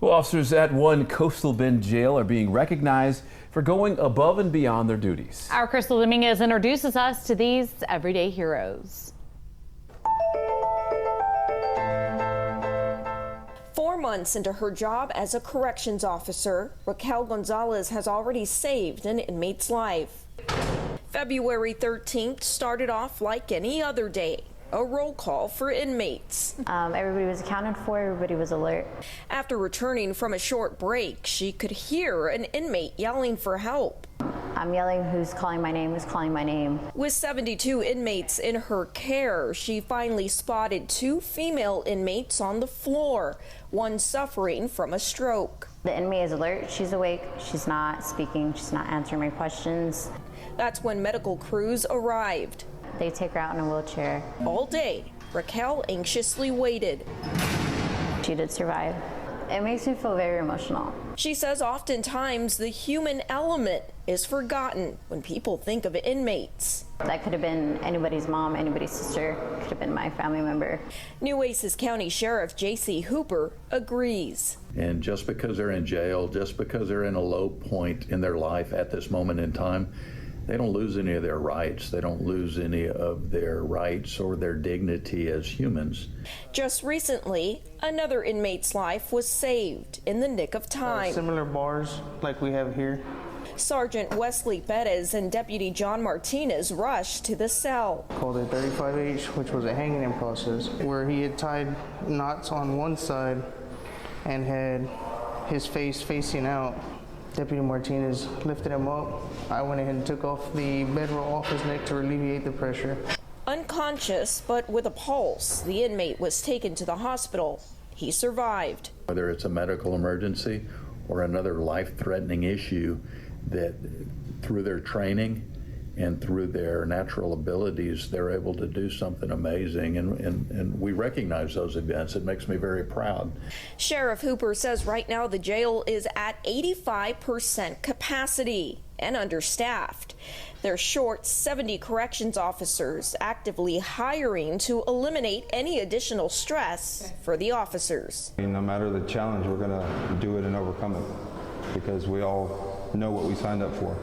Well, officers at one Coastal Bend jail are being recognized for going above and beyond their duties. Our Crystal Dominguez introduces us to these everyday heroes. 4 months into her job as a corrections officer, Raquel Gonzalez has already saved an inmate's life. February 13th started off like any other day. A roll call for inmates. Everybody was accounted for, everybody was alert. After returning from a short break, she could hear an inmate yelling for help. I'm yelling, who's calling my name, who's calling my name. With 72 inmates in her care, she finally spotted 2 female inmates on the floor, one suffering from a stroke. The inmate is alert, she's awake, she's not speaking, she's not answering my questions. That's when medical crews arrived. They take her out in a wheelchair. All day, Raquel anxiously waited. She did survive. It makes me feel very emotional. She says oftentimes the human element is forgotten when people think of inmates. That could have been anybody's mom, anybody's sister, could have been my family member. Nueces County Sheriff J.C. Hooper agrees. And just because they're in jail, just because they're in a low point in their life at this moment in time, they don't lose any of their rights. They don't lose any of their rights or their dignity as humans. Just recently, another inmate's life was saved in the nick of time. Similar bars like we have here. Sergeant Wesley Perez and Deputy John Martinez rushed to the cell. Called a 35H, which was a hanging in process, where he had tied knots on one side and had his face facing out. Deputy Martinez lifted him up. I went ahead and took off the bedroll off his neck to alleviate the pressure. Unconscious, but with a pulse, the inmate was taken to the hospital. He survived. Whether it's a medical emergency or another life-threatening issue, that through their training and through their natural abilities, they're able to do something amazing, and we recognize those events. It makes me very proud. Sheriff Hooper says right now the jail is at 85% capacity and understaffed. They're short 70 corrections officers, actively hiring to eliminate any additional stress for the officers. No matter the challenge, we're going to do it and overcome it because we all know what we signed up for.